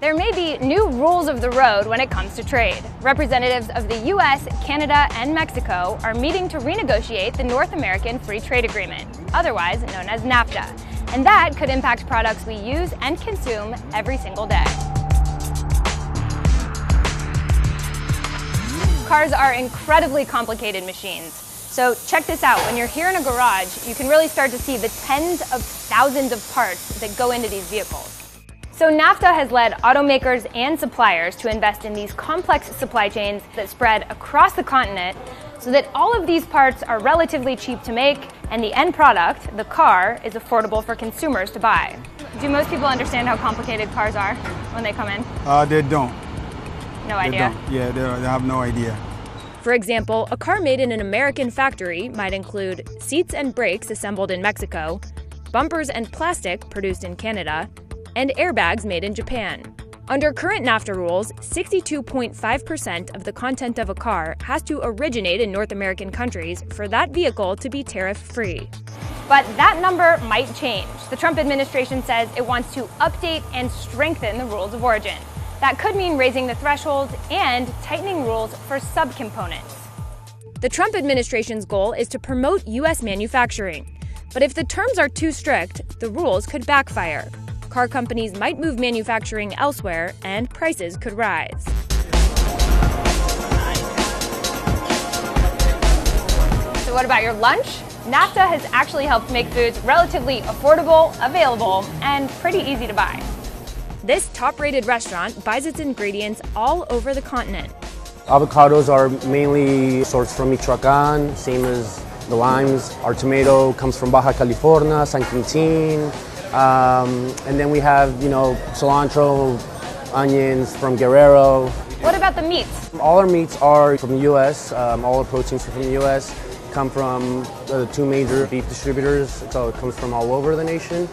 There may be new rules of the road when it comes to trade. Representatives of the US, Canada, and Mexico are meeting to renegotiate the North American Free Trade Agreement, otherwise known as NAFTA, and that could impact products we use and consume every single day. Cars are incredibly complicated machines. So check this out, when you're here in a garage, you can really start to see the tens of thousands of parts that go into these vehicles. So NAFTA has led automakers and suppliers to invest in these complex supply chains that spread across the continent so that all of these parts are relatively cheap to make and the end product, the car, is affordable for consumers to buy. Do most people understand how complicated cars are when they come in? They don't. No idea? They don't. Yeah, they have no idea. For example, a car made in an American factory might include seats and brakes assembled in Mexico, bumpers and plastic produced in Canada, and airbags made in Japan. Under current NAFTA rules, 62.5% of the content of a car has to originate in North American countries for that vehicle to be tariff-free. But that number might change. The Trump administration says it wants to update and strengthen the rules of origin. That could mean raising the thresholds and tightening rules for subcomponents. The Trump administration's goal is to promote U.S. manufacturing. But if the terms are too strict, the rules could backfire. Car companies might move manufacturing elsewhere, and prices could rise. So what about your lunch? NAFTA has actually helped make foods relatively affordable, available, and pretty easy to buy. This top-rated restaurant buys its ingredients all over the continent. Avocados are mainly sourced from Michoacan, same as the limes. Our tomato comes from Baja California, San Quintin. And then we have, cilantro, onions from Guerrero. What about the meats? All our meats are from the U.S. All our proteins are from the U.S. Come from the two major beef distributors, so it comes from all over the nation.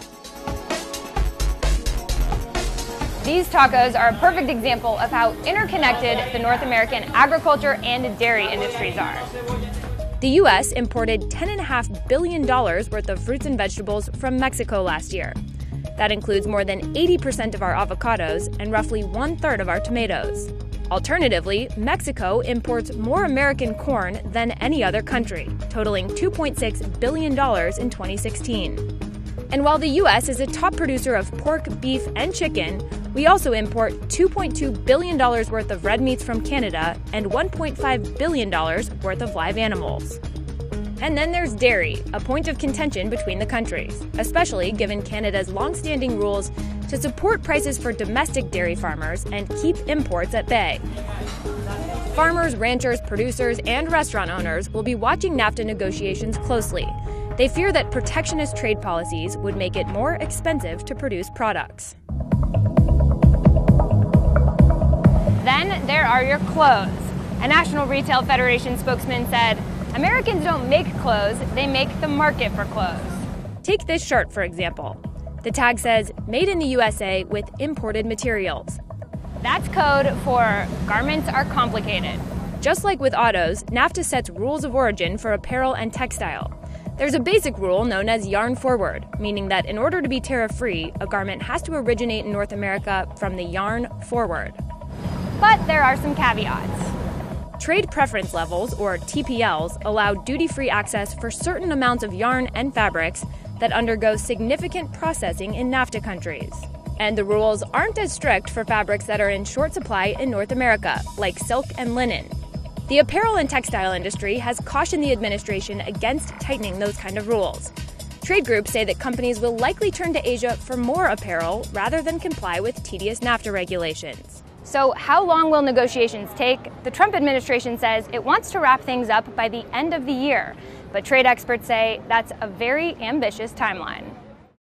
These tacos are a perfect example of how interconnected the North American agriculture and dairy industries are. The U.S. imported $10.5 billion worth of fruits and vegetables from Mexico last year. That includes more than 80% of our avocados and roughly 1/3 of our tomatoes. Alternatively, Mexico imports more American corn than any other country, totaling $2.6 billion in 2016. And while the U.S. is a top producer of pork, beef, and chicken, we also import $2.2 billion worth of red meats from Canada and $1.5 billion worth of live animals. And then there's dairy, a point of contention between the countries, especially given Canada's long-standing rules to support prices for domestic dairy farmers and keep imports at bay. Farmers, ranchers, producers, and restaurant owners will be watching NAFTA negotiations closely. They fear that protectionist trade policies would make it more expensive to produce products. Then there are your clothes. A National Retail Federation spokesman said, Americans don't make clothes, they make the market for clothes. Take this shirt, for example. The tag says, made in the USA with imported materials. That's code for garments are complicated. Just like with autos, NAFTA sets rules of origin for apparel and textile. There's a basic rule known as yarn forward, meaning that in order to be tariff-free, a garment has to originate in North America from the yarn forward. But there are some caveats. Trade preference levels, or TPLs, allow duty-free access for certain amounts of yarn and fabrics that undergo significant processing in NAFTA countries. And the rules aren't as strict for fabrics that are in short supply in North America, like silk and linen. The apparel and textile industry has cautioned the administration against tightening those kind of rules. Trade groups say that companies will likely turn to Asia for more apparel rather than comply with tedious NAFTA regulations. So how long will negotiations take? The Trump administration says it wants to wrap things up by the end of the year, but trade experts say that's a very ambitious timeline.